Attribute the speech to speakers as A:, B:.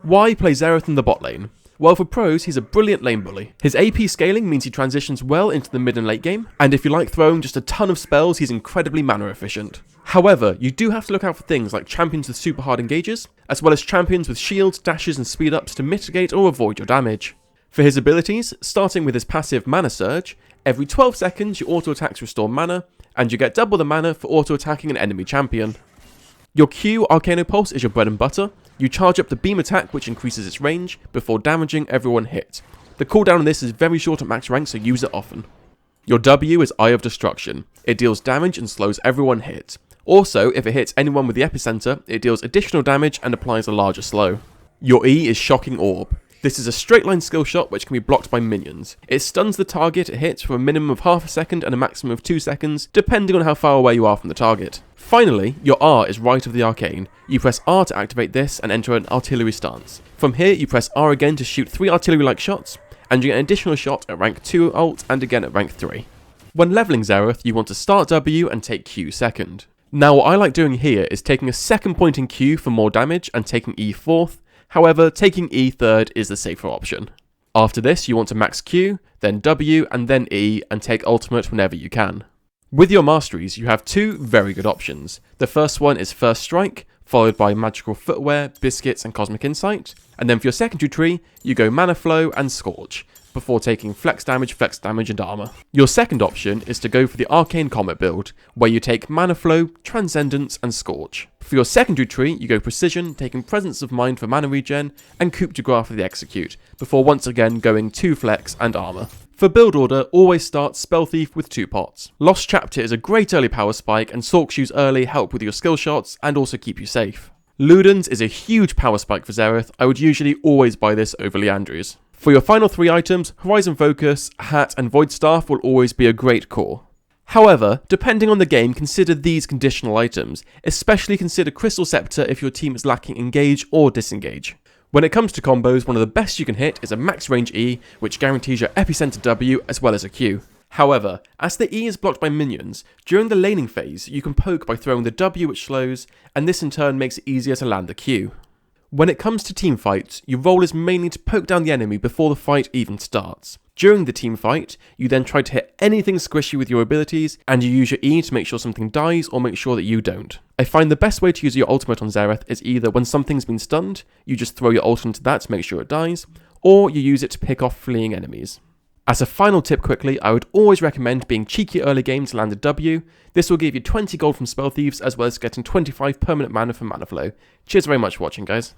A: Why play Xerath in the bot lane? Well, for pros, he's a brilliant lane bully. His AP scaling means he transitions well into the mid and late game, and if you like throwing just a ton of spells, he's incredibly mana efficient. However, you do have to look out for things like champions with super hard engages, as well as champions with shields, dashes and speed ups to mitigate or avoid your damage. For his abilities, starting with his passive Mana Surge, every 12 seconds your auto attacks restore mana, and you get double the mana for auto attacking an enemy champion. Your Q, Arcano Pulse, is your bread and butter. You charge up the beam attack, which increases its range, before damaging everyone hit. The cooldown on this is very short at max rank, so use it often. Your W is Eye of Destruction. It deals damage and slows everyone hit. Also, if it hits anyone with the epicenter, it deals additional damage and applies a larger slow. Your E is Shocking Orb. This is a straight line skill shot which can be blocked by minions. It stuns the target it hits for a minimum of half a second and a maximum of 2 seconds, depending on how far away you are from the target. Finally, your R is Rite of the Arcane. You press R to activate this and enter an artillery stance. From here, you press R again to shoot 3 artillery-like shots, and you get an additional shot at rank 2 ult and again at rank 3. When leveling Xerath, you want to start W and take Q second. Now what I like doing here is taking a second point in Q for more damage and taking E fourth. However, taking E third is the safer option. After this, you want to max Q, then W, and then E, and take ultimate whenever you can. With your Masteries, you have 2 very good options. The first one is First Strike, followed by Magical Footwear, Biscuits, and Cosmic Insight. And then for your secondary tree, you go Mana Flow and Scorch, before taking Flex Damage, and Armor. Your second option is to go for the Arcane Comet build, where you take Mana Flow, Transcendence, and Scorch. For your secondary tree, you go Precision, taking Presence of Mind for mana regen, and Coup de Grace for the Execute, before once again going 2 Flex and Armor. For build order, always start Spell Thief with 2 pots. Lost Chapter is a great early power spike, and Sorc Shoes early help with your skill shots and also keep you safe. Ludens is a huge power spike for Xerath. I would usually always buy this over Liandry's. For your final 3 items, Horizon Focus, Hat, and Void Staff will always be a great core. However, depending on the game, consider these conditional items, especially consider Crystal Scepter if your team is lacking Engage or Disengage. When it comes to combos, one of the best you can hit is a max range E, which guarantees your epicenter W as well as a Q. However, as the E is blocked by minions, during the laning phase you can poke by throwing the W which slows, and this in turn makes it easier to land the Q. When it comes to team fights, your role is mainly to poke down the enemy before the fight even starts. During the team fight, you then try to hit anything squishy with your abilities, and you use your E to make sure something dies or make sure that you don't. I find the best way to use your ultimate on Xerath is either when something's been stunned, you just throw your ult into that to make sure it dies, or you use it to pick off fleeing enemies. As a final tip quickly, I would always recommend being cheeky early game to land a W. This will give you 20 gold from Spell Thieves as well as getting 25 permanent mana from Mana Flow. Cheers very much for watching, guys.